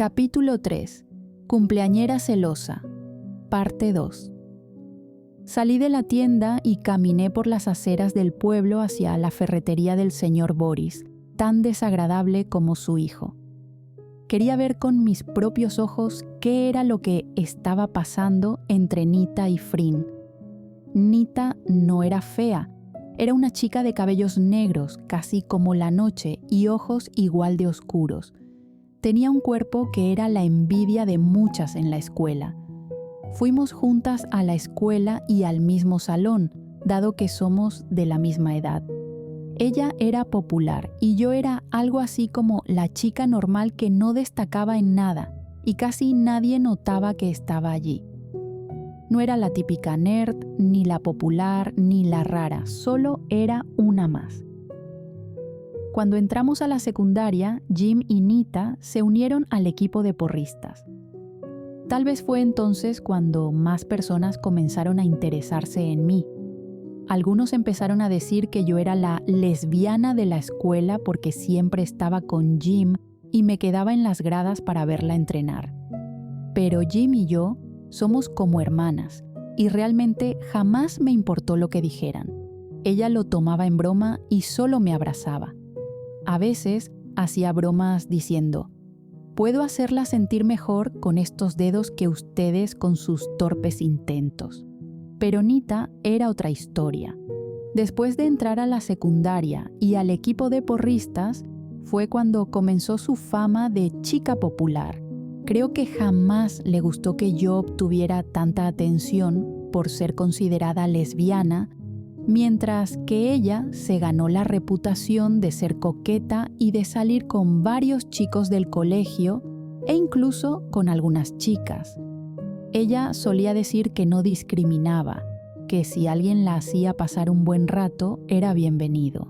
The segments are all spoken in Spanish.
Capítulo 3. Cumpleañera celosa. Parte 2. Salí de la tienda y caminé por las aceras del pueblo hacia la ferretería del señor Boris, tan desagradable como su hijo. Quería ver con mis propios ojos qué era lo que estaba pasando entre Nita y Frin. Nita no era fea, era una chica de cabellos negros, casi como la noche, y ojos igual de oscuros. Tenía un cuerpo que era la envidia de muchas en la escuela. Fuimos juntas a la escuela y al mismo salón, dado que somos de la misma edad. Ella era popular y yo era algo así como la chica normal que no destacaba en nada y casi nadie notaba que estaba allí. No era la típica nerd, ni la popular, ni la rara, solo era una más. Cuando entramos a la secundaria, Jim y Nita se unieron al equipo de porristas. Tal vez fue entonces cuando más personas comenzaron a interesarse en mí. Algunos empezaron a decir que yo era la lesbiana de la escuela porque siempre estaba con Jim y me quedaba en las gradas para verla entrenar. Pero Jim y yo somos como hermanas y realmente jamás me importó lo que dijeran. Ella lo tomaba en broma y solo me abrazaba. A veces hacía bromas diciendo: «Puedo hacerla sentir mejor con estos dedos que ustedes con sus torpes intentos». Pero Nita era otra historia. Después de entrar a la secundaria y al equipo de porristas, fue cuando comenzó su fama de chica popular. Creo que jamás le gustó que yo obtuviera tanta atención por ser considerada lesbiana, mientras que ella se ganó la reputación de ser coqueta y de salir con varios chicos del colegio e incluso con algunas chicas. Ella solía decir que no discriminaba, que si alguien la hacía pasar un buen rato era bienvenido.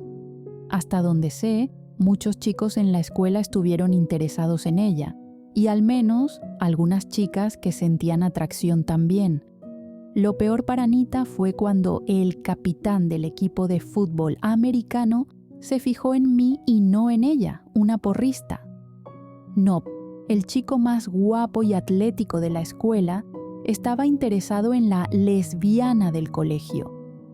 Hasta donde sé, muchos chicos en la escuela estuvieron interesados en ella, y al menos algunas chicas que sentían atracción también. Lo peor para Nita fue cuando el capitán del equipo de fútbol americano se fijó en mí y no en ella, una porrista. No, el chico más guapo y atlético de la escuela estaba interesado en la lesbiana del colegio.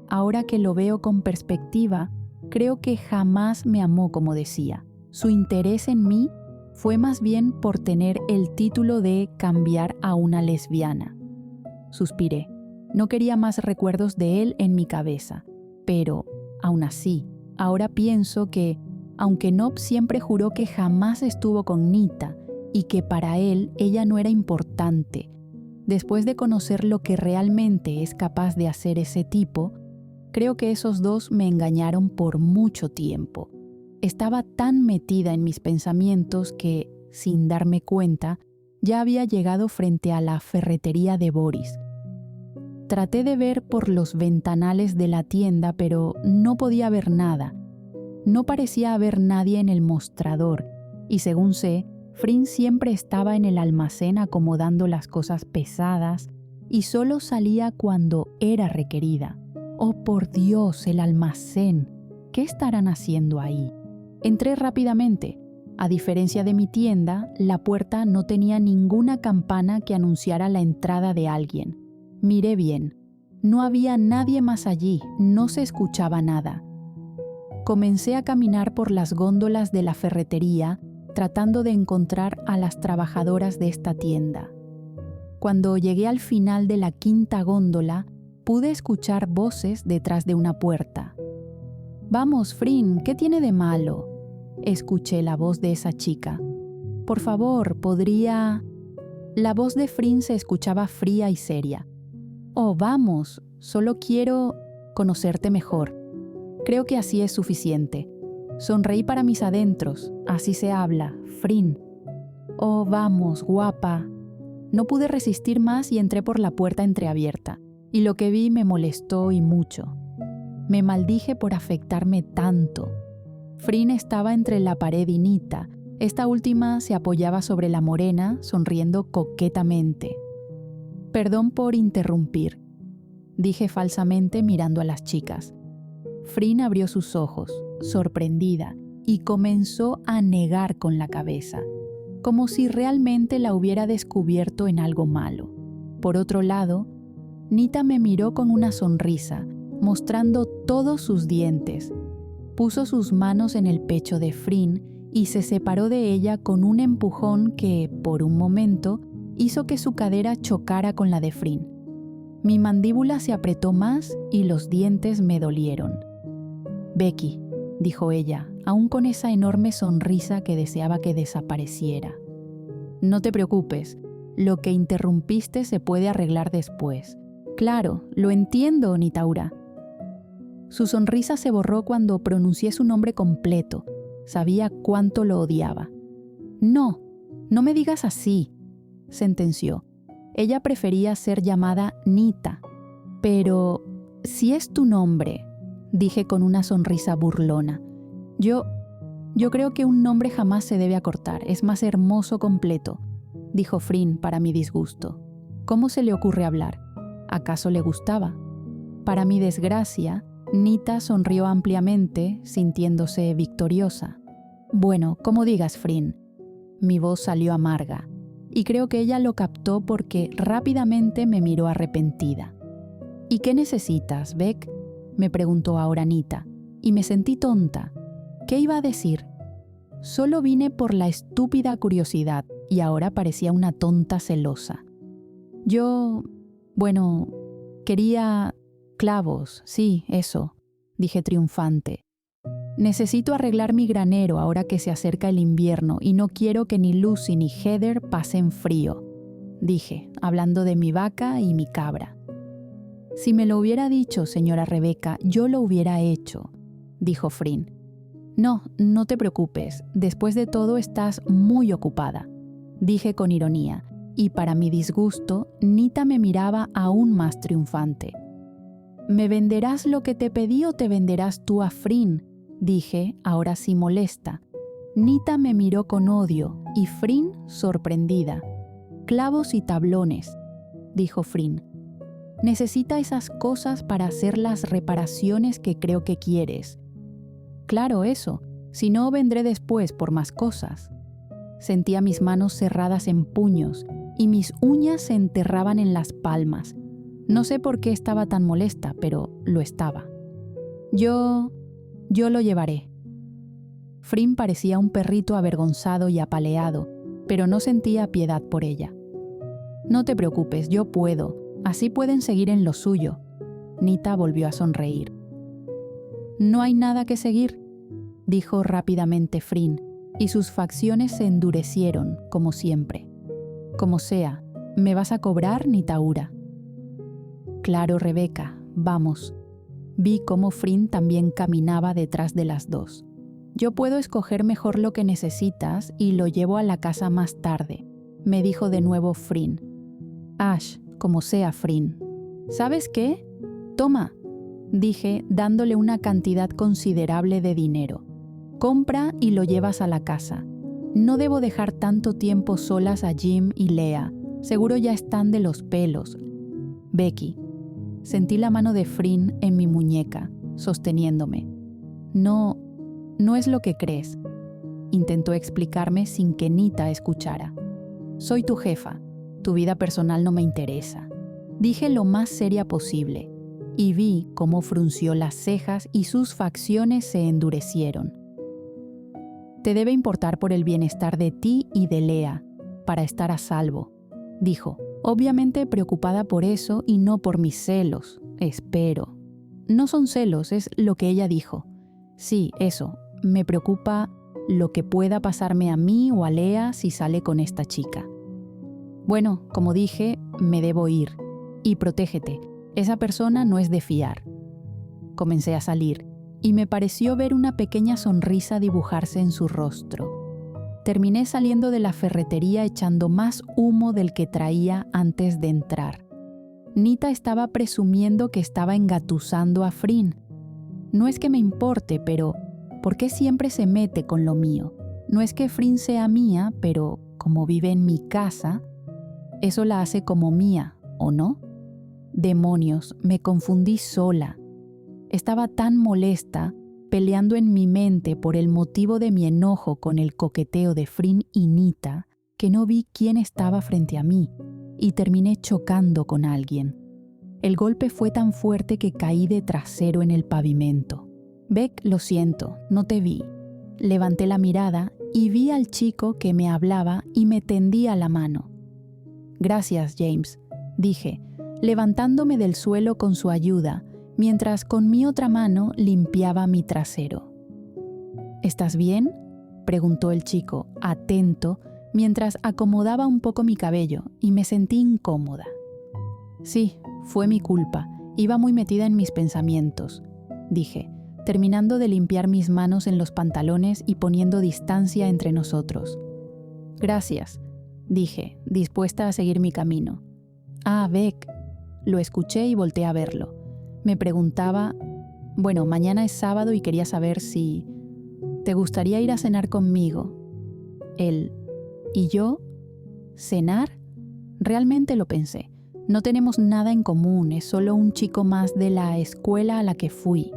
Ahora que lo veo con perspectiva, creo que jamás me amó como decía. Su interés en mí fue más bien por tener el título de cambiar a una lesbiana. Suspiré. No quería más recuerdos de él en mi cabeza, pero, aún así, ahora pienso que, aunque Nob siempre juró que jamás estuvo con Nita y que para él ella no era importante, después de conocer lo que realmente es capaz de hacer ese tipo, creo que esos dos me engañaron por mucho tiempo. Estaba tan metida en mis pensamientos que, sin darme cuenta, ya había llegado frente a la ferretería de Boris. Traté de ver por los ventanales de la tienda, pero no podía ver nada. No parecía haber nadie en el mostrador, y según sé, Frin siempre estaba en el almacén acomodando las cosas pesadas y solo salía cuando era requerida. ¡Oh, por Dios, el almacén! ¿Qué estarán haciendo ahí? Entré rápidamente. A diferencia de mi tienda, la puerta no tenía ninguna campana que anunciara la entrada de alguien. Miré bien. No había nadie más allí, no se escuchaba nada. Comencé a caminar por las góndolas de la ferretería, tratando de encontrar a las trabajadoras de esta tienda. Cuando llegué al final de la quinta góndola, pude escuchar voces detrás de una puerta. «Vamos, Frin, ¿qué tiene de malo?», escuché la voz de esa chica. «Por favor, ¿podría...?» La voz de Frin se escuchaba fría y seria. «Oh, vamos, solo quiero conocerte mejor. Creo que así es suficiente». Sonreí para mis adentros. Así se habla, Frin. «Oh, vamos, guapa». No pude resistir más y entré por la puerta entreabierta, y lo que vi me molestó y mucho. Me maldije por afectarme tanto. Frin estaba entre la pared y Nita. Esta última se apoyaba sobre la morena, sonriendo coquetamente. «Perdón por interrumpir», dije falsamente mirando a las chicas. Frin abrió sus ojos, sorprendida, y comenzó a negar con la cabeza. como si realmente la hubiera descubierto en algo malo. Por otro lado, Nita me miró con una sonrisa, mostrando todos sus dientes. Puso sus manos en el pecho de Frin y se separó de ella con un empujón que, por un momento, hizo que su cadera chocara con la de Frin. Mi mandíbula se apretó más y los dientes me dolieron. «Becky», dijo ella, aún con esa enorme sonrisa que deseaba que desapareciera. «No te preocupes, lo que interrumpiste se puede arreglar después. Claro, lo entiendo, Nitaura». Su sonrisa se borró cuando pronuncié su nombre completo. Sabía cuánto lo odiaba. «No, no me digas así», sentenció. Ella prefería ser llamada Nita. «Pero si es tu nombre», dije con una sonrisa burlona. Yo creo que un nombre jamás se debe acortar, es más hermoso completo», dijo Frin para mi disgusto. «¿Cómo se le ocurre hablar? ¿Acaso le gustaba?» Para mi desgracia, Nita sonrió ampliamente, sintiéndose victoriosa. «Bueno, como digas, Frin». Mi voz salió amarga, y creo que ella lo captó porque rápidamente me miró arrepentida. «¿Y qué necesitas, Beck?», me preguntó ahora Nita, y me sentí tonta. ¿Qué iba a decir? Solo vine por la estúpida curiosidad, y ahora parecía una tonta celosa. Quería clavos, sí, eso», dije triunfante. «Necesito arreglar mi granero ahora que se acerca el invierno y no quiero que ni Lucy ni Heather pasen frío», dije, hablando de mi vaca y mi cabra. «Si me lo hubiera dicho, señora Rebecca, yo lo hubiera hecho», dijo Frin. «No, no te preocupes, después de todo estás muy ocupada», dije con ironía, y para mi disgusto, Nita me miraba aún más triunfante. «¿Me venderás lo que te pedí o te venderás tú a Frin?», dije, ahora sí molesta. Nita me miró con odio y Frin sorprendida. «Clavos y tablones», dijo Frin. «Necesita esas cosas para hacer las reparaciones que creo que quieres». «Claro, eso. Si no, vendré después por más cosas». Sentía mis manos cerradas en puños y mis uñas se enterraban en las palmas. No sé por qué estaba tan molesta, pero lo estaba. Yo lo llevaré». Frin parecía un perrito avergonzado y apaleado, pero no sentía piedad por ella. «No te preocupes, yo puedo. Así pueden seguir en lo suyo». Nita volvió a sonreír. «No hay nada que seguir», dijo rápidamente Frin, y sus facciones se endurecieron, como siempre. «Como sea, ¿me vas a cobrar, Nitaura?» «Claro, Rebecca, vamos». Vi cómo Frin también caminaba detrás de las dos. «Yo puedo escoger mejor lo que necesitas y lo llevo a la casa más tarde», me dijo de nuevo Frin. «Ash, como sea, Frin». «¿Sabes qué? Toma», dije dándole una cantidad considerable de dinero. «Compra y lo llevas a la casa. No debo dejar tanto tiempo solas a Jim y Lea. Seguro ya están de los pelos. Becky». Sentí la mano de Frin en mi muñeca, sosteniéndome. No es lo que crees», intentó explicarme sin que Nita escuchara. «Soy tu jefa. Tu vida personal no me interesa», dije lo más seria posible, y vi cómo frunció las cejas y sus facciones se endurecieron. «Te debe importar por el bienestar de ti y de Lea, para estar a salvo», dijo, obviamente preocupada por eso y no por mis celos, espero. No son celos, es lo que ella dijo. Sí, eso, me preocupa lo que pueda pasarme a mí o a Lea si sale con esta chica. Bueno, como dije, me debo ir. Y protégete, esa persona no es de fiar. Comencé a salir, y me pareció ver una pequeña sonrisa dibujarse en su rostro. Terminé saliendo de la ferretería echando más humo del que traía antes de entrar. Nita estaba presumiendo que estaba engatusando a Frin. No es que me importe, pero ¿por qué siempre se mete con lo mío? No es que Frin sea mía, pero como vive en mi casa, eso la hace como mía, ¿o no? Demonios, me confundí sola. Estaba tan molesta, peleando en mi mente por el motivo de mi enojo con el coqueteo de Frin y Nita, que no vi quién estaba frente a mí y terminé chocando con alguien. El golpe fue tan fuerte que caí de trasero en el pavimento. Beck, lo siento, no te vi. Levanté la mirada y vi al chico que me hablaba y me tendía la mano. Gracias, James, dije, levantándome del suelo con su ayuda, mientras con mi otra mano limpiaba mi trasero. ¿Estás bien?, preguntó el chico, atento, mientras acomodaba un poco mi cabello, y me sentí incómoda. Sí, fue mi culpa, iba muy metida en mis pensamientos, dije, terminando de limpiar mis manos en los pantalones y poniendo distancia entre nosotros. Gracias, dije, dispuesta a seguir mi camino. Ah, Beck. Lo escuché y volteé a verlo. Me preguntaba, bueno, mañana es sábado y quería saber si... ¿Te gustaría ir a cenar conmigo? Él, ¿y yo? ¿Cenar? Realmente lo pensé. No tenemos nada en común, es solo un chico más de la escuela a la que fui.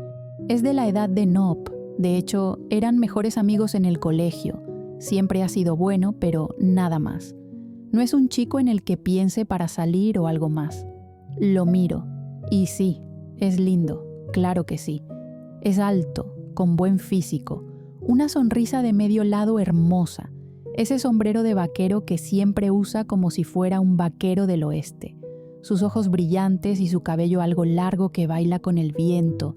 Es de la edad de Nob, de hecho, eran mejores amigos en el colegio. Siempre ha sido bueno, pero nada más. No es un chico en el que piense para salir o algo más. Lo miro, y sí, es lindo, claro que sí. Es alto, con buen físico, una sonrisa de medio lado hermosa, ese sombrero de vaquero que siempre usa como si fuera un vaquero del oeste, sus ojos brillantes y su cabello algo largo que baila con el viento.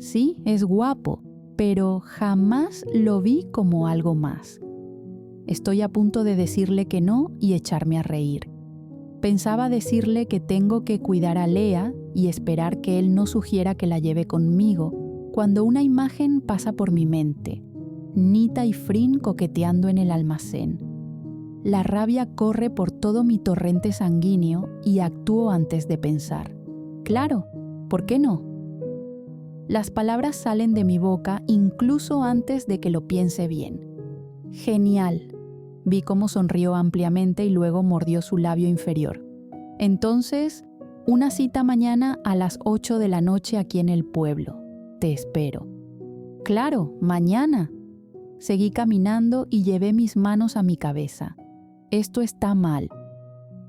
Sí, es guapo, pero jamás lo vi como algo más. Estoy a punto de decirle que no y echarme a reír. Pensaba decirle que tengo que cuidar a Lea y esperar que él no sugiera que la lleve conmigo, cuando una imagen pasa por mi mente. Nita y Frin coqueteando en el almacén. La rabia corre por todo mi torrente sanguíneo y actúo antes de pensar. Claro, ¿por qué no? Las palabras salen de mi boca incluso antes de que lo piense bien. Genial. Vi cómo sonrió ampliamente y luego mordió su labio inferior. Entonces, una cita mañana a las 8 de la noche aquí en el pueblo. Te espero. Claro, mañana. Seguí caminando y llevé mis manos a mi cabeza. Esto está mal.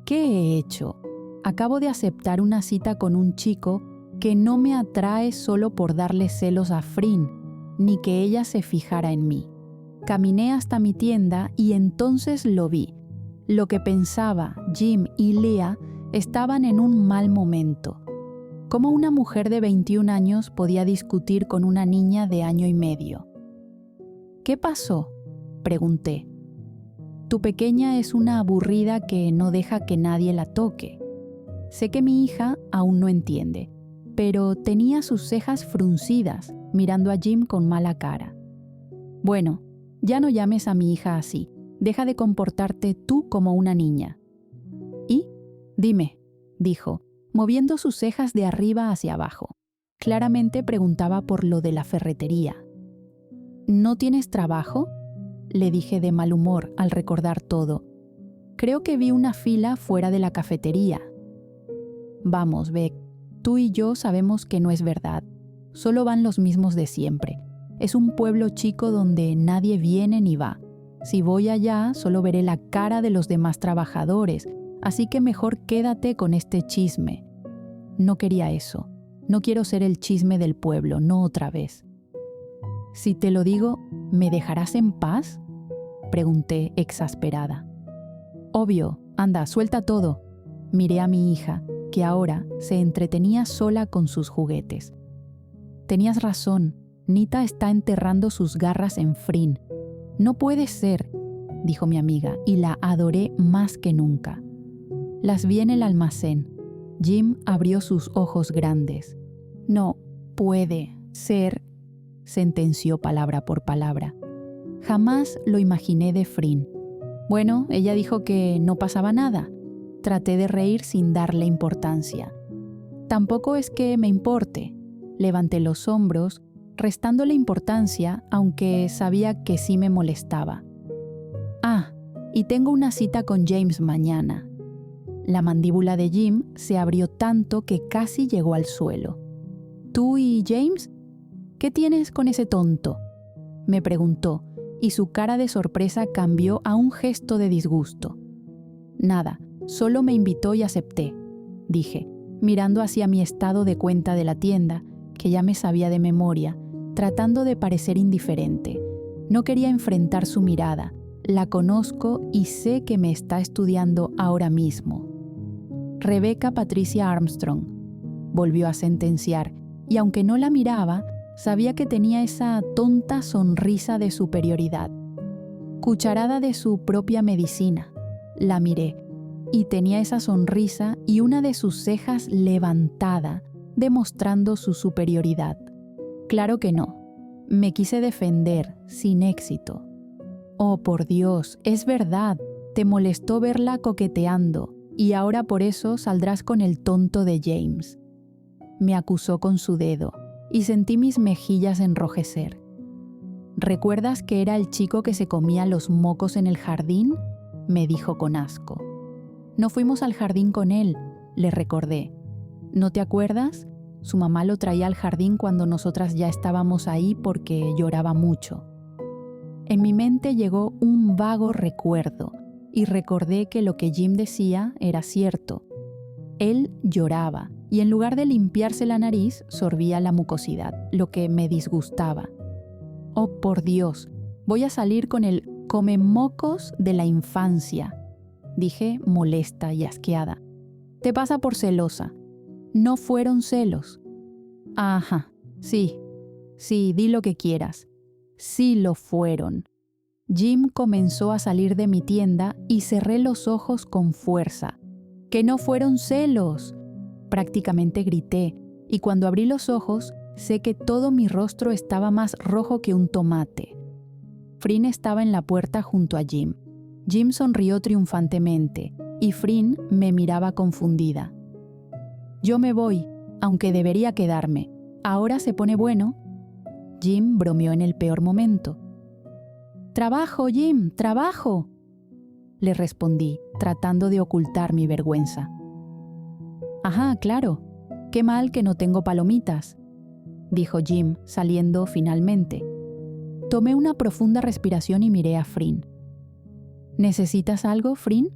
¿Qué he hecho? Acabo de aceptar una cita con un chico que no me atrae solo por darle celos a Frin, ni que ella se fijara en mí. Caminé hasta mi tienda y entonces lo vi. Lo que pensaba, Jim y Lea estaban en un mal momento. ¿Cómo una mujer de 21 años podía discutir con una niña de año y medio? ¿Qué pasó?, pregunté. Tu pequeña es una aburrida que no deja que nadie la toque. Sé que mi hija aún no entiende, pero tenía sus cejas fruncidas, mirando a Jim con mala cara. Bueno, ya no llames a mi hija así. Deja de comportarte tú como una niña. ¿Y? Dime, dijo, moviendo sus cejas de arriba hacia abajo. Claramente preguntaba por lo de la ferretería. ¿No tienes trabajo?, le dije de mal humor al recordar todo. Creo que vi una fila fuera de la cafetería. Vamos, Beck, tú y yo sabemos que no es verdad. Solo van los mismos de siempre. Es un pueblo chico donde nadie viene ni va. Si voy allá, solo veré la cara de los demás trabajadores, así que mejor quédate con este chisme. No quería eso. No quiero ser el chisme del pueblo, no otra vez. Si te lo digo, ¿me dejarás en paz?, pregunté exasperada. Obvio, anda, suelta todo. Miré a mi hija, que ahora se entretenía sola con sus juguetes. Tenías razón, Nita está enterrando sus garras en Frin. No puede ser, dijo mi amiga, y la adoré más que nunca. Las vi en el almacén. Jim abrió sus ojos grandes. No puede ser, sentenció palabra por palabra. Jamás lo imaginé de Frin. Bueno, ella dijo que no pasaba nada. Traté de reír sin darle importancia. Tampoco es que me importe. Levanté los hombros, restándole importancia, aunque sabía que sí me molestaba. Ah, y tengo una cita con James mañana. La mandíbula de Jim se abrió tanto que casi llegó al suelo. ¿Tú y James? ¿Qué tienes con ese tonto?, me preguntó, y su cara de sorpresa cambió a un gesto de disgusto. Nada, solo me invitó y acepté, dije, mirando hacia mi estado de cuenta de la tienda, que ya me sabía de memoria, tratando de parecer indiferente. No quería enfrentar su mirada. La conozco y sé que me está estudiando ahora mismo. Rebecca Patricia Armstrong, volvió a sentenciar, y aunque no la miraba, sabía que tenía esa tonta sonrisa de superioridad. Cucharada de su propia medicina. La miré, y tenía esa sonrisa y una de sus cejas levantada, demostrando su superioridad. Claro que no. Me quise defender, sin éxito. Oh, por Dios, es verdad, te molestó verla coqueteando, y ahora por eso saldrás con el tonto de James. Me acusó con su dedo, y sentí mis mejillas enrojecer. ¿Recuerdas que era el chico que se comía los mocos en el jardín?, me dijo con asco. No fuimos al jardín con él, le recordé. ¿No te acuerdas? Su mamá lo traía al jardín cuando nosotras ya estábamos ahí porque lloraba mucho. En mi mente llegó un vago recuerdo y recordé que lo que Jim decía era cierto. Él lloraba y en lugar de limpiarse la nariz sorbía la mucosidad, lo que me disgustaba. Oh, por Dios, voy a salir con el come-mocos de la infancia, dije molesta y asqueada. Te pasa por celosa. No fueron celos. Ajá, sí, di lo que quieras. Sí lo fueron. Jim comenzó a salir de mi tienda y cerré los ojos con fuerza. ¡Que no fueron celos! Prácticamente grité, y cuando abrí los ojos, sé que todo mi rostro estaba más rojo que un tomate. Frin estaba en la puerta junto a Jim. Jim sonrió triunfantemente, y Frin me miraba confundida. Yo me voy, aunque debería quedarme. Ahora se pone bueno. Jim bromeó en el peor momento. «Trabajo, Jim, trabajo», le respondí, tratando de ocultar mi vergüenza. «Ajá, claro. Qué mal que no tengo palomitas», dijo Jim, saliendo finalmente. Tomé una profunda respiración y miré a Frin. «¿Necesitas algo, Frin?»,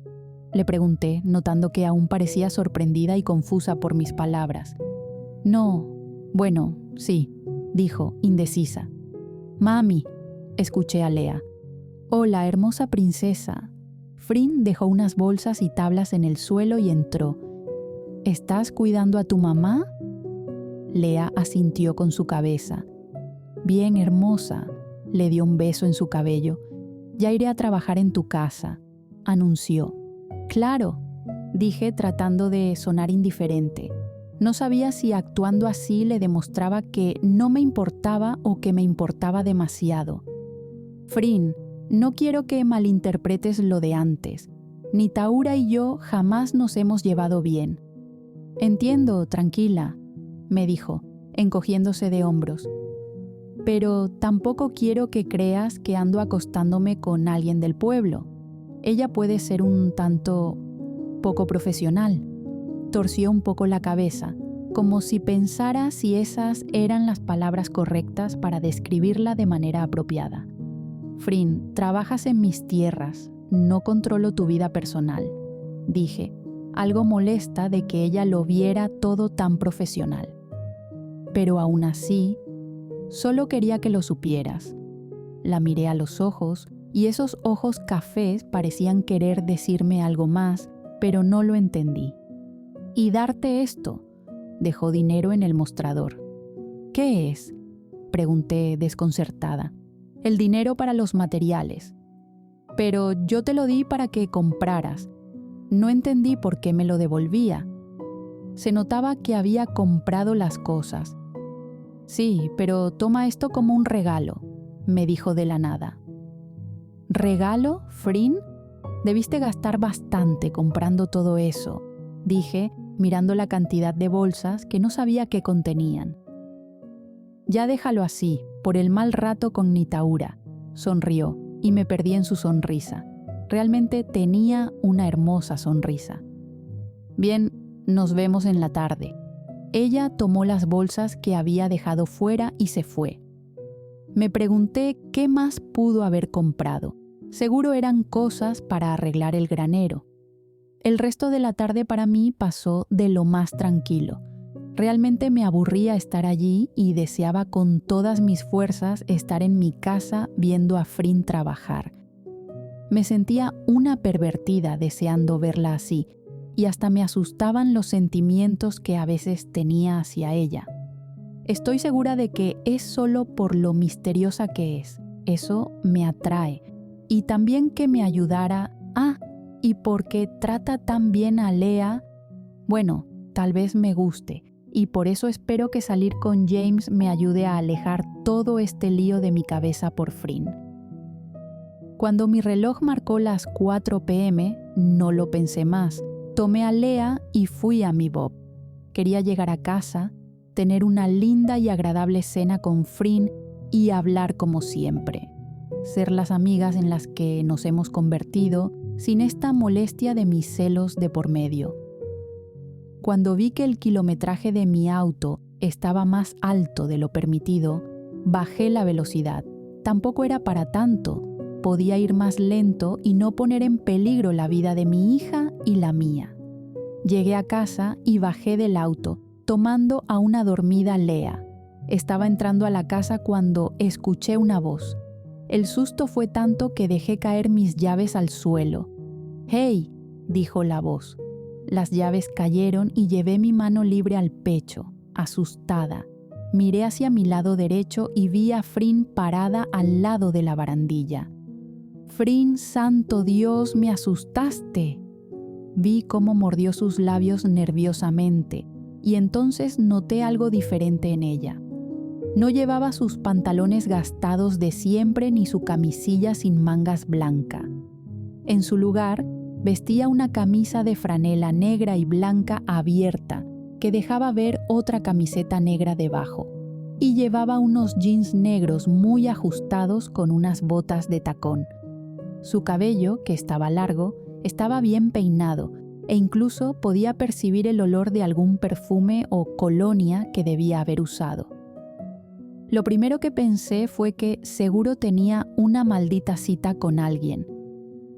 le pregunté, notando que aún parecía sorprendida y confusa por mis palabras. «No, bueno, sí», dijo, indecisa. «Mami», escuché a Lea. «Hola, hermosa princesa». Frin dejó unas bolsas y tablas en el suelo y entró. «¿Estás cuidando a tu mamá?». Lea asintió con su cabeza. «Bien, hermosa», le dio un beso en su cabello. «Ya iré a trabajar en tu casa», anunció. «Claro», dije tratando de sonar indiferente. No sabía si actuando así le demostraba que no me importaba o que me importaba demasiado. «Frin, no quiero que malinterpretes lo de antes. Ni Taura y yo jamás nos hemos llevado bien». «Entiendo, tranquila», me dijo, encogiéndose de hombros. «Pero tampoco quiero que creas que ando acostándome con alguien del pueblo. Ella puede ser un tanto poco profesional». Torció un poco la cabeza, como si pensara si esas eran las palabras correctas para describirla de manera apropiada. «Frin, trabajas en mis tierras, no controlo tu vida personal», dije, algo molesta de que ella lo viera todo tan profesional. «Pero aún así, solo quería que lo supieras». La miré a los ojos y esos ojos cafés parecían querer decirme algo más, pero no lo entendí. «Y darte esto», dejó dinero en el mostrador. «¿Qué es?», pregunté desconcertada. «El dinero para los materiales». «Pero yo te lo di para que compraras». No entendí por qué me lo devolvía. Se notaba que había comprado las cosas. «Sí, pero toma esto como un regalo», me dijo de la nada. «¿Regalo, Frin? Debiste gastar bastante comprando todo eso», dije, mirando la cantidad de bolsas que no sabía qué contenían. «Ya déjalo así, por el mal rato con Nitaura», sonrió, y me perdí en su sonrisa. Realmente tenía una hermosa sonrisa. «Bien, nos vemos en la tarde». Ella tomó las bolsas que había dejado fuera y se fue. Me pregunté qué más pudo haber comprado. Seguro eran cosas para arreglar el granero. El resto de la tarde para mí pasó de lo más tranquilo. Realmente me aburría estar allí y deseaba con todas mis fuerzas estar en mi casa viendo a Frin trabajar. Me sentía una pervertida deseando verla así, y hasta me asustaban los sentimientos que a veces tenía hacia ella. Estoy segura de que es solo por lo misteriosa que es. Eso me atrae. Y también que me ayudara. Y porque trata tan bien a Lea. Bueno, tal vez me guste. Y por eso espero que salir con James me ayude a alejar todo este lío de mi cabeza por Frin. Cuando mi reloj marcó las 4 p.m., no lo pensé más. Tomé a Lea y fui a mi Bob. Quería llegar a casa, tener una linda y agradable cena con Frin y hablar como siempre. Ser las amigas en las que nos hemos convertido sin esta molestia de mis celos de por medio. Cuando vi que el kilometraje de mi auto estaba más alto de lo permitido, bajé la velocidad. Tampoco era para tanto. Podía ir más lento y no poner en peligro la vida de mi hija y la mía. Llegué a casa y bajé del auto, tomando a una dormida Lea. Estaba entrando a la casa cuando escuché una voz. El susto fue tanto que dejé caer mis llaves al suelo. «¡Hey!», dijo la voz. Las llaves cayeron y llevé mi mano libre al pecho, asustada. Miré hacia mi lado derecho y vi a Frin parada al lado de la barandilla. «Frin, santo Dios, me asustaste». Vi cómo mordió sus labios nerviosamente y entonces noté algo diferente en ella. No llevaba sus pantalones gastados de siempre ni su camisilla sin mangas blanca. En su lugar, vestía una camisa de franela negra y blanca abierta que dejaba ver otra camiseta negra debajo, y llevaba unos jeans negros muy ajustados con unas botas de tacón. Su cabello, que estaba largo, estaba bien peinado e incluso podía percibir el olor de algún perfume o colonia que debía haber usado. Lo primero que pensé fue que seguro tenía una maldita cita con alguien.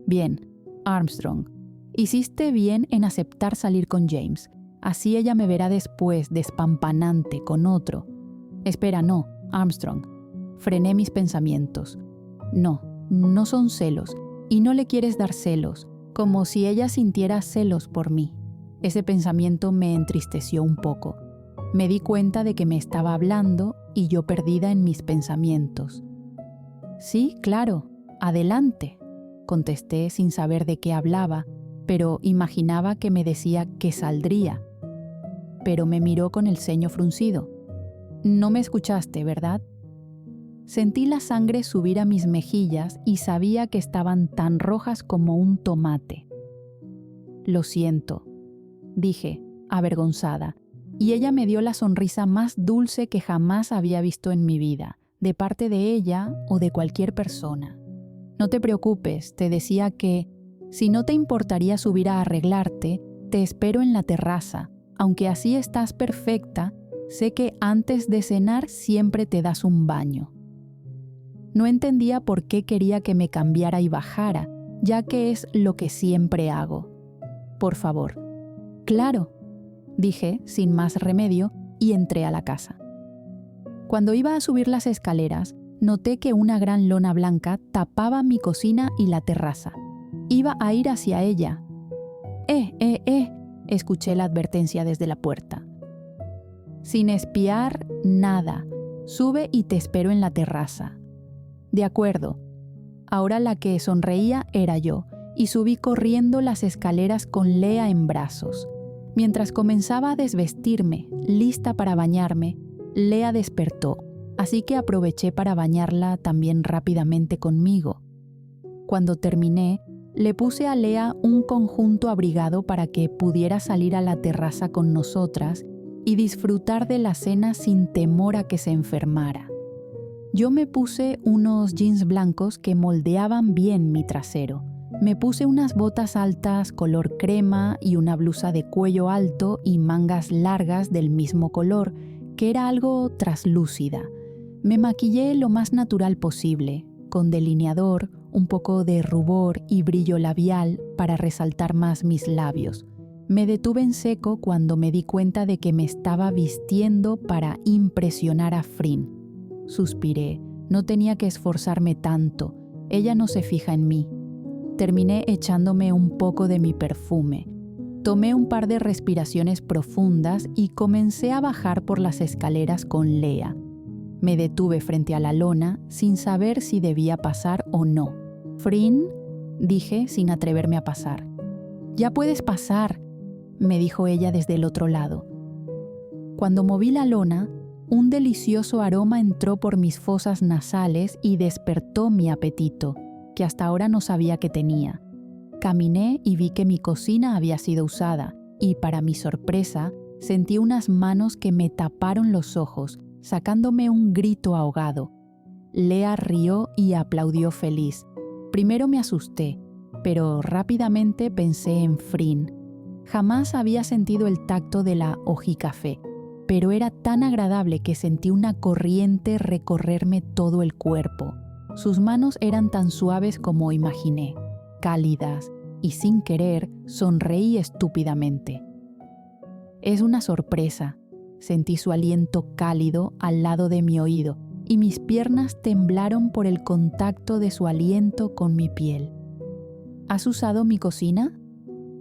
Bien, Armstrong, hiciste bien en aceptar salir con James. Así ella me verá después despampanante con otro. Espera, no, Armstrong. Frené mis pensamientos. No son celos, y no le quieres dar celos, como si ella sintiera celos por mí. Ese pensamiento me entristeció un poco. Me di cuenta de que me estaba hablando y yo perdida en mis pensamientos. Sí, claro, adelante, contesté sin saber de qué hablaba, pero imaginaba que me decía que saldría. Pero me miró con el ceño fruncido. No me escuchaste, ¿verdad? Sentí la sangre subir a mis mejillas y sabía que estaban tan rojas como un tomate. Lo siento, dije, avergonzada, y ella me dio la sonrisa más dulce que jamás había visto en mi vida, de parte de ella o de cualquier persona. No te preocupes, te decía que, si no te importaría subir a arreglarte, te espero en la terraza. Aunque así estás perfecta, sé que antes de cenar siempre te das un baño. No entendía por qué quería que me cambiara y bajara, ya que es lo que siempre hago. Por favor. Claro, dije sin más remedio y entré a la casa. Cuando iba a subir las escaleras, noté que una gran lona blanca tapaba mi cocina y la terraza. Iba a ir hacia ella. Escuché la advertencia desde la puerta. Sin espiar, nada. Sube y te espero en la terraza. De acuerdo. Ahora la que sonreía era yo, y subí corriendo las escaleras con Lea en brazos. Mientras comenzaba a desvestirme, lista para bañarme, Lea despertó, así que aproveché para bañarla también rápidamente conmigo. Cuando terminé, le puse a Lea un conjunto abrigado para que pudiera salir a la terraza con nosotras y disfrutar de la cena sin temor a que se enfermara. Yo me puse unos jeans blancos que moldeaban bien mi trasero. Me puse unas botas altas color crema y una blusa de cuello alto y mangas largas del mismo color, que era algo traslúcida. Me maquillé lo más natural posible, con delineador, un poco de rubor y brillo labial para resaltar más mis labios. Me detuve en seco cuando me di cuenta de que me estaba vistiendo para impresionar a Frin. Suspiré, no tenía que esforzarme tanto, ella no se fija en mí. Terminé echándome un poco de mi perfume. Tomé un par de respiraciones profundas y comencé a bajar por las escaleras con Lea. Me detuve frente a la lona sin saber si debía pasar o no. «Frin», dije sin atreverme a pasar. «Ya puedes pasar», me dijo ella desde el otro lado. Cuando moví la lona, un delicioso aroma entró por mis fosas nasales y despertó mi apetito, que hasta ahora no sabía que tenía. Caminé y vi que mi cocina había sido usada, y para mi sorpresa, sentí unas manos que me taparon los ojos, sacándome un grito ahogado. Lea rió y aplaudió feliz. Primero me asusté, pero rápidamente pensé en Frin. Jamás había sentido el tacto de la hojicafé, pero era tan agradable que sentí una corriente recorrerme todo el cuerpo. Sus manos eran tan suaves como imaginé, cálidas, y sin querer sonreí estúpidamente. «Es una sorpresa», sentí su aliento cálido al lado de mi oído, y mis piernas temblaron por el contacto de su aliento con mi piel. «¿Has usado mi cocina?»,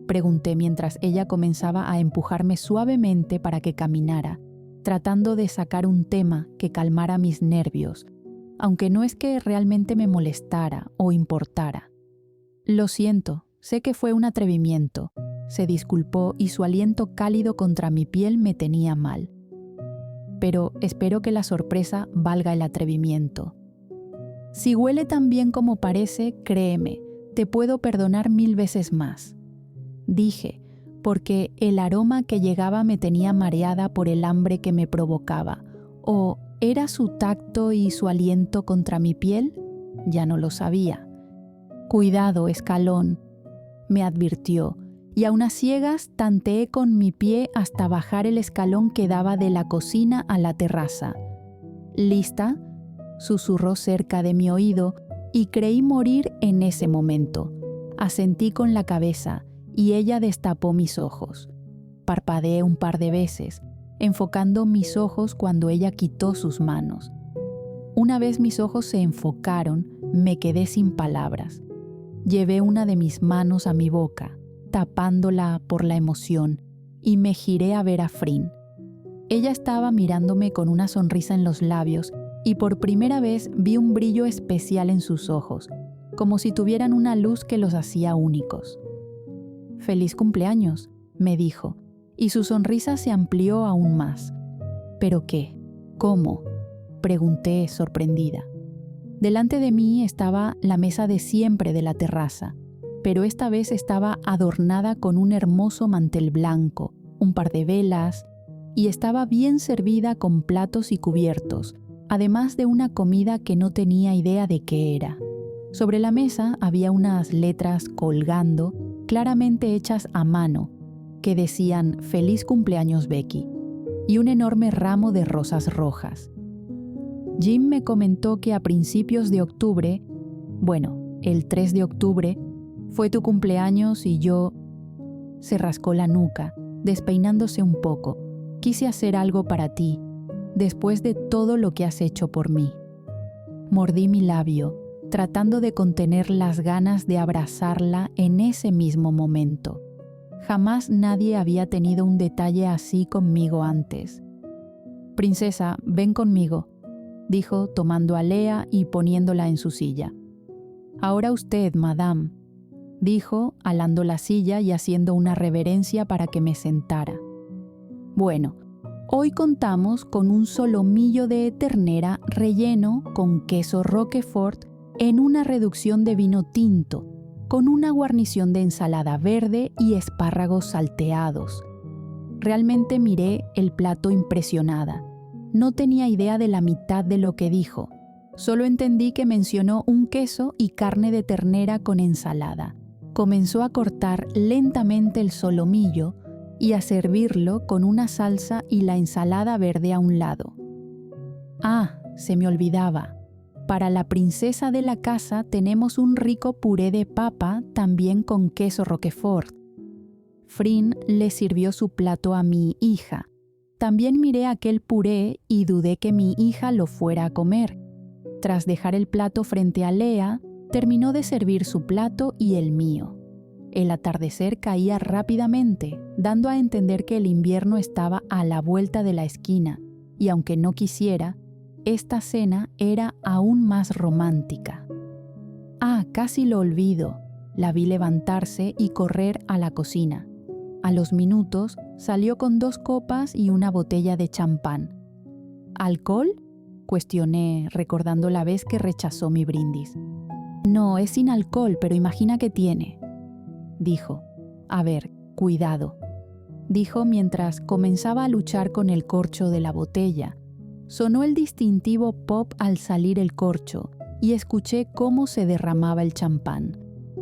pregunté mientras ella comenzaba a empujarme suavemente para que caminara, tratando de sacar un tema que calmara mis nervios, aunque no es que realmente me molestara o importara. «Lo siento, sé que fue un atrevimiento», se disculpó y su aliento cálido contra mi piel me tenía mal. «Pero espero que la sorpresa valga el atrevimiento. Si huele tan bien como parece, créeme, te puedo perdonar 1000 veces más», dije, porque el aroma que llegaba me tenía mareada por el hambre que me provocaba. ¿O era su tacto y su aliento contra mi piel? Ya no lo sabía. «Cuidado, escalón», me advirtió, y a unas ciegas tanteé con mi pie hasta bajar el escalón que daba de la cocina a la terraza. «¿Lista?», susurró cerca de mi oído y creí morir en ese momento. Asentí con la cabeza y ella destapó mis ojos. Parpadeé un par de veces, enfocando mis ojos cuando ella quitó sus manos. Una vez mis ojos se enfocaron, me quedé sin palabras. Llevé una de mis manos a mi boca, tapándola por la emoción, y me giré a ver a Frin. Ella estaba mirándome con una sonrisa en los labios y por primera vez vi un brillo especial en sus ojos, como si tuvieran una luz que los hacía únicos. «Feliz cumpleaños», me dijo, y su sonrisa se amplió aún más. «¿Pero qué? ¿Cómo?», pregunté sorprendida. Delante de mí estaba la mesa de siempre de la terraza, pero esta vez estaba adornada con un hermoso mantel blanco, un par de velas, y estaba bien servida con platos y cubiertos, además de una comida que no tenía idea de qué era. Sobre la mesa había unas letras colgando, claramente hechas a mano, que decían «Feliz cumpleaños, Becky», y un enorme ramo de rosas rojas. Jim me comentó que a principios de octubre, el 3 de octubre, fue tu cumpleaños y yo... Se rascó la nuca, despeinándose un poco. «Quise hacer algo para ti, después de todo lo que has hecho por mí». Mordí mi labio, tratando de contener las ganas de abrazarla en ese mismo momento. Jamás nadie había tenido un detalle así conmigo antes. «Princesa, ven conmigo», dijo tomando a Lea y poniéndola en su silla. «Ahora usted, madame», dijo, alando la silla y haciendo una reverencia para que me sentara. «Bueno, hoy contamos con un solomillo de ternera relleno con queso Roquefort en una reducción de vino tinto, con una guarnición de ensalada verde y espárragos salteados». Realmente miré el plato impresionada. No tenía idea de la mitad de lo que dijo. Solo entendí que mencionó un queso y carne de ternera con ensalada. Comenzó a cortar lentamente el solomillo y a servirlo con una salsa y la ensalada verde a un lado. «Ah, se me olvidaba. Para la princesa de la casa tenemos un rico puré de papa, también con queso Roquefort. Frin le sirvió su plato a mi hija. También miré aquel puré y dudé que mi hija lo fuera a comer. Tras dejar el plato frente a Lea, terminó de servir su plato y el mío. El atardecer caía rápidamente, dando a entender que el invierno estaba a la vuelta de la esquina, y aunque no quisiera, esta cena era aún más romántica. Ah, casi lo olvido. La vi levantarse y correr a la cocina. A los minutos salió con 2 copas y una botella de champán. ¿Alcohol?, cuestioné, recordando la vez que rechazó mi brindis. No, es sin alcohol, pero imagina que tiene, dijo. A ver, cuidado, dijo mientras comenzaba a luchar con el corcho de la botella. Sonó el distintivo pop al salir el corcho y escuché cómo se derramaba el champán.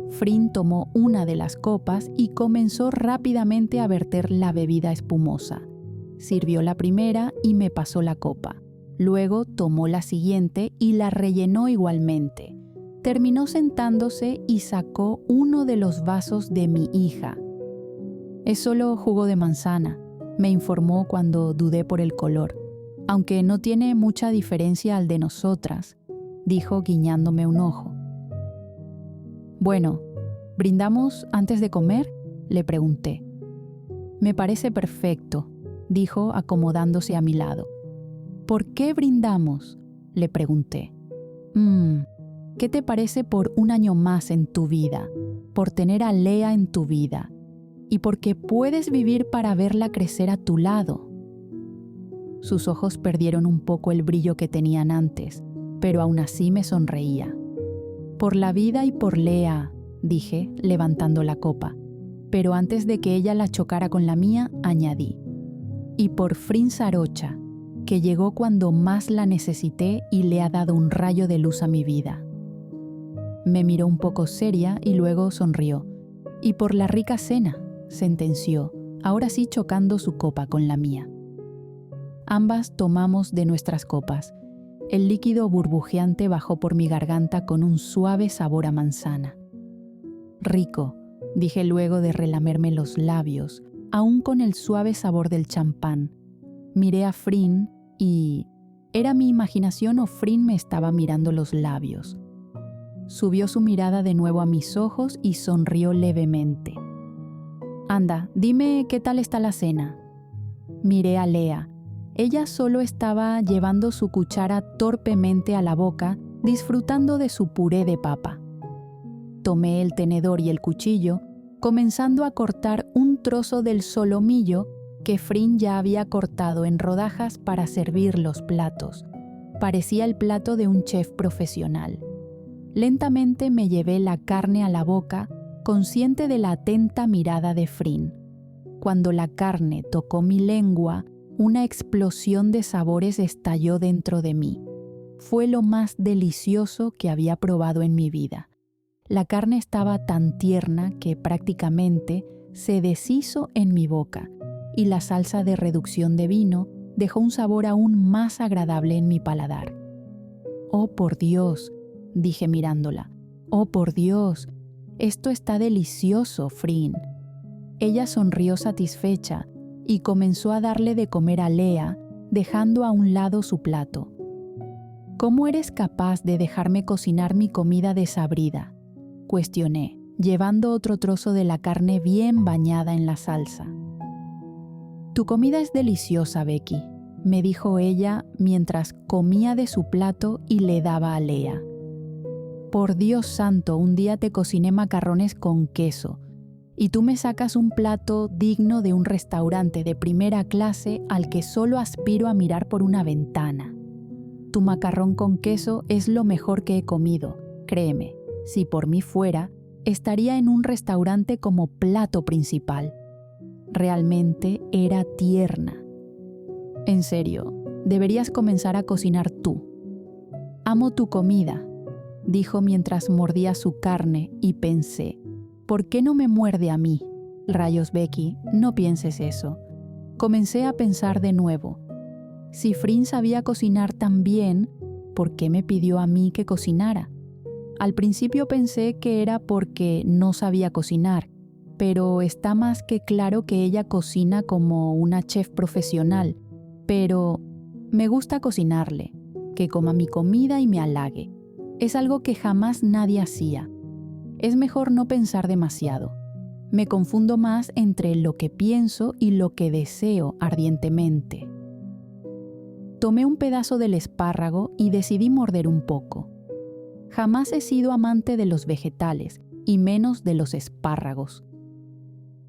Frin tomó una de las copas y comenzó rápidamente a verter la bebida espumosa. Sirvió la primera y me pasó la copa. Luego tomó la siguiente y la rellenó igualmente. Terminó sentándose y sacó uno de los vasos de mi hija. Es solo jugo de manzana, me informó cuando dudé por el color. Aunque no tiene mucha diferencia al de nosotras, dijo guiñándome un ojo. Bueno, ¿brindamos antes de comer?, le pregunté. Me parece perfecto, dijo acomodándose a mi lado. ¿Por qué brindamos?, le pregunté. ¿Qué te parece por un año más en tu vida, por tener a Lea en tu vida, y porque puedes vivir para verla crecer a tu lado? Sus ojos perdieron un poco el brillo que tenían antes, pero aún así me sonreía. Por la vida y por Lea, dije, levantando la copa, pero antes de que ella la chocara con la mía, añadí. Y por Frin Sarocha, que llegó cuando más la necesité y le ha dado un rayo de luz a mi vida. Me miró un poco seria y luego sonrió. Y por la rica cena, sentenció, ahora sí chocando su copa con la mía. Ambas tomamos de nuestras copas. El líquido burbujeante bajó por mi garganta con un suave sabor a manzana. Rico, dije luego de relamerme los labios, aún con el suave sabor del champán. Miré a Frin y... ¿era mi imaginación o Frin me estaba mirando los labios? Subió su mirada de nuevo a mis ojos y sonrió levemente. Anda, dime qué tal está la cena. Miré a Lea. Ella solo estaba llevando su cuchara torpemente a la boca, disfrutando de su puré de papa. Tomé el tenedor y el cuchillo, comenzando a cortar un trozo del solomillo que Frin ya había cortado en rodajas para servir los platos. Parecía el plato de un chef profesional. Lentamente me llevé la carne a la boca, consciente de la atenta mirada de Frin. Cuando la carne tocó mi lengua, una explosión de sabores estalló dentro de mí. Fue lo más delicioso que había probado en mi vida. La carne estaba tan tierna que prácticamente se deshizo en mi boca, y la salsa de reducción de vino dejó un sabor aún más agradable en mi paladar. «Oh, por Dios», dije mirándola. «Oh, por Dios, esto está delicioso, Frin». Ella sonrió satisfecha y comenzó a darle de comer a Lea, dejando a un lado su plato. «¿Cómo eres capaz de dejarme cocinar mi comida desabrida?», cuestioné, llevando otro trozo de la carne bien bañada en la salsa. «Tu comida es deliciosa, Becky», me dijo ella mientras comía de su plato y le daba a Lea. «Por Dios santo, un día te cociné macarrones con queso, y tú me sacas un plato digno de un restaurante de primera clase al que solo aspiro a mirar por una ventana. Tu macarrón con queso es lo mejor que he comido, créeme. Si por mí fuera, estaría en un restaurante como plato principal». Realmente era tierna. «En serio, deberías comenzar a cocinar tú». «Amo tu comida», dijo mientras mordía su carne y pensé, ¿por qué no me muerde a mí? Rayos, Becky, no pienses eso. Comencé a pensar de nuevo. Si Frin sabía cocinar tan bien, por qué me pidió a mí que cocinara. Al principio pensé que era porque no sabía cocinar, pero está más que claro que ella cocina como una chef profesional. Pero me gusta cocinarle, que coma mi comida y me halague. Es algo que jamás nadie hacía. Es mejor no pensar demasiado. Me confundo más entre lo que pienso y lo que deseo ardientemente. Tomé un pedazo del espárrago y decidí morder un poco. Jamás he sido amante de los vegetales, y menos de los espárragos.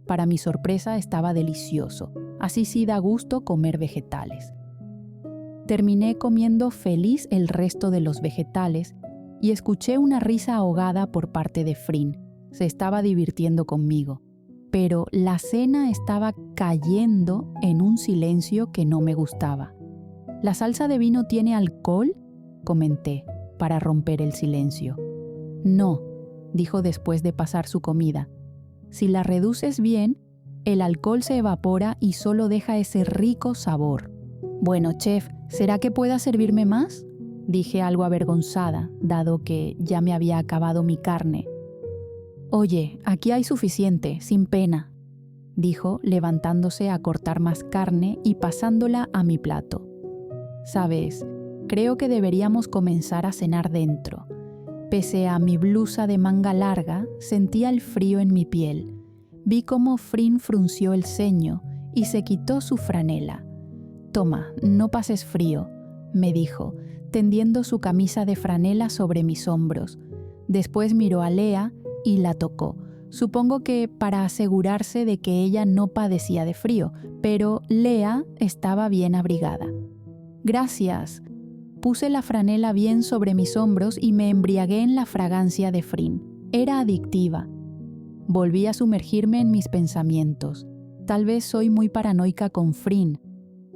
Para mi sorpresa estaba delicioso, así sí da gusto comer vegetales. Terminé comiendo feliz el resto de los vegetales y escuché una risa ahogada por parte de Frin. Se estaba divirtiendo conmigo, pero la cena estaba cayendo en un silencio que no me gustaba. ¿La salsa de vino tiene alcohol?, comenté, para romper el silencio. No, dijo después de pasar su comida. Si la reduces bien, el alcohol se evapora y solo deja ese rico sabor. Bueno, chef, ¿será que pueda servirme más?, dije algo avergonzada, dado que ya me había acabado mi carne. Oye, aquí hay suficiente, sin pena, dijo, levantándose a cortar más carne y pasándola a mi plato. Sabes, creo que deberíamos comenzar a cenar dentro. Pese a mi blusa de manga larga, sentía el frío en mi piel. Vi cómo Frin frunció el ceño y se quitó su franela. Toma, no pases frío, me dijo, tendiendo su camisa de franela sobre mis hombros. Después miró a Lea y la tocó. Supongo que para asegurarse de que ella no padecía de frío, pero Lea estaba bien abrigada. Gracias. Puse la franela bien sobre mis hombros y me embriagué en la fragancia de Frin. Era adictiva. Volví a sumergirme en mis pensamientos. Tal vez soy muy paranoica con Frin.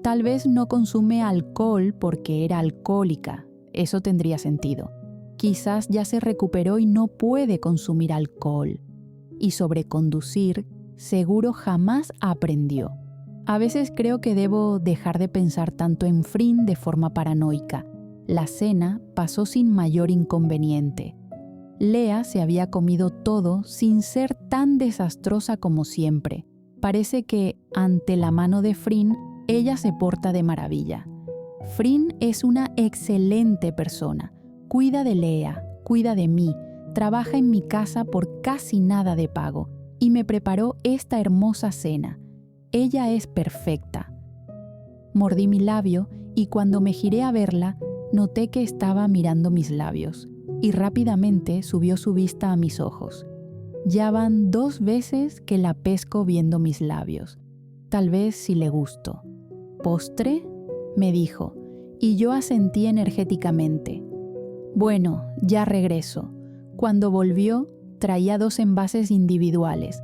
Tal vez no consume alcohol porque era alcohólica. Eso tendría sentido. Quizás ya se recuperó y no puede consumir alcohol. Y sobre conducir, seguro jamás aprendió. A veces creo que debo dejar de pensar tanto en Frin de forma paranoica. La cena pasó sin mayor inconveniente. Lea se había comido todo sin ser tan desastrosa como siempre. Parece que, ante la mano de Frin, ella se porta de maravilla. Frin es una excelente persona. Cuida de Lea, cuida de mí, trabaja en mi casa por casi nada de pago y me preparó esta hermosa cena. Ella es perfecta. Mordí mi labio y cuando me giré a verla, noté que estaba mirando mis labios y rápidamente subió su vista a mis ojos. Ya van 2 veces que la pesco viendo mis labios. Tal vez si le gusto. ¿Postre?, me dijo, y yo asentí energéticamente. Bueno, ya regreso. Cuando volvió, traía 2 envases individuales.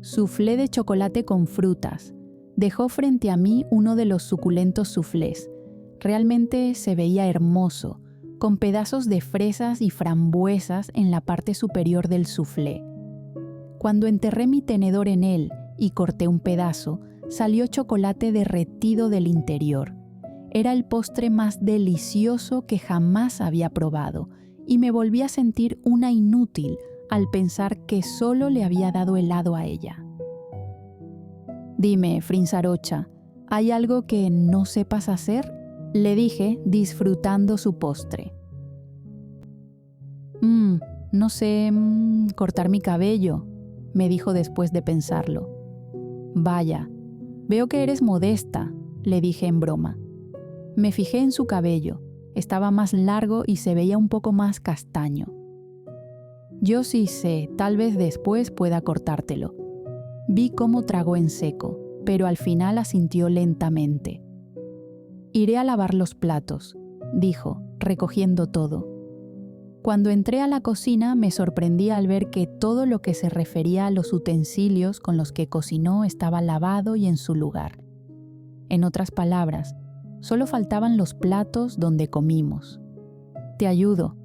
Soufflé de chocolate con frutas. Dejó frente a mí uno de los suculentos soufflés. Realmente se veía hermoso, con pedazos de fresas y frambuesas en la parte superior del soufflé. Cuando enterré mi tenedor en él y corté un pedazo, salió chocolate derretido del interior. Era el postre más delicioso que jamás había probado, y me volví a sentir una inútil al pensar que solo le había dado helado a ella. Dime, Frinsarocha, ¿hay algo que no sepas hacer?, le dije, disfrutando su postre. No sé, cortar mi cabello, me dijo después de pensarlo. Vaya, veo que eres modesta, le dije en broma. Me fijé en su cabello, estaba más largo y se veía un poco más castaño. Yo sí sé, tal vez después pueda cortártelo. Vi cómo tragó en seco, pero al final asintió lentamente. Iré a lavar los platos, dijo, recogiendo todo. Cuando entré a la cocina me sorprendí al ver que todo lo que se refería a los utensilios con los que cocinó estaba lavado y en su lugar. En otras palabras, solo faltaban los platos donde comimos. «Te ayudo»,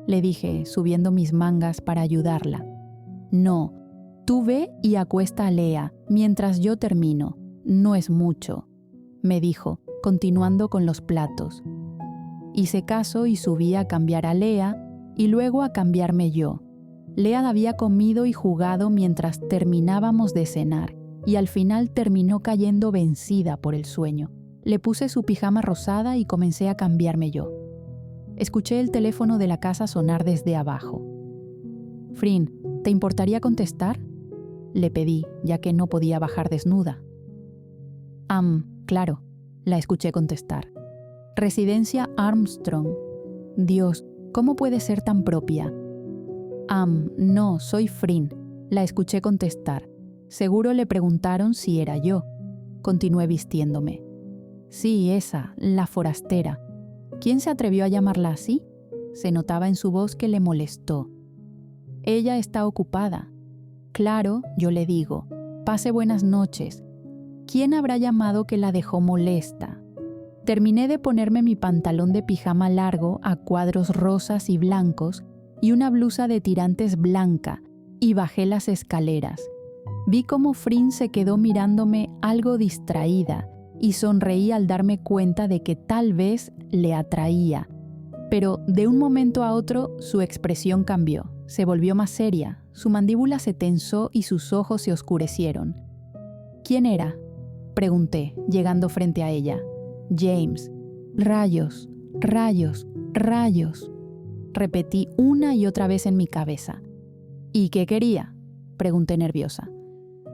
le dije, subiendo mis mangas para ayudarla. «No, tú ve y acuesta a Lea mientras yo termino. No es mucho», me dijo, continuando con los platos. Hice caso y subí a cambiar a Lea y luego a cambiarme yo. Lea había comido y jugado mientras terminábamos de cenar y al final terminó cayendo vencida por el sueño. Le puse su pijama rosada y comencé a cambiarme yo. Escuché el teléfono de la casa sonar desde abajo. «Frin, ¿te importaría contestar?», le pedí, ya que no podía bajar desnuda. Claro», la escuché contestar. «Residencia Armstrong. Dios, ¿cómo puede ser tan propia?». «No, soy Frin», la escuché contestar. Seguro le preguntaron si era yo. Continué vistiéndome. «Sí, esa, la forastera. ¿Quién se atrevió a llamarla así?». Se notaba en su voz que le molestó. «Ella está ocupada». «Claro», yo le digo. «Pase buenas noches». ¿Quién habrá llamado que la dejó molesta? Terminé de ponerme mi pantalón de pijama largo a cuadros rosas y blancos y una blusa de tirantes blanca y bajé las escaleras. Vi cómo Frin se quedó mirándome algo distraída y sonreí al darme cuenta de que tal vez le atraía. Pero de un momento a otro su expresión cambió, se volvió más seria, su mandíbula se tensó y sus ojos se oscurecieron. «¿Quién era?», pregunté, llegando frente a ella. «James». «Rayos, rayos, rayos», repetí una y otra vez en mi cabeza. «¿Y qué quería?», pregunté nerviosa.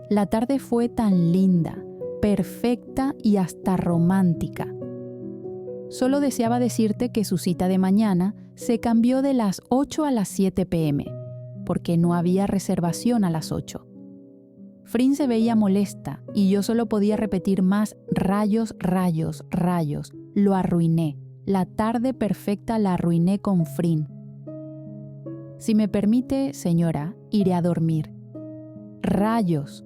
La tarde fue tan linda, perfecta y hasta romántica. Solo deseaba decirte que su cita de mañana se cambió de las 8 a las 7 p.m., porque no había reservación a las 8. Frin se veía molesta y yo solo podía repetir más «rayos, rayos, rayos». Lo arruiné. La tarde perfecta la arruiné con Frin. «Si me permite, señora, iré a dormir». «Rayos»,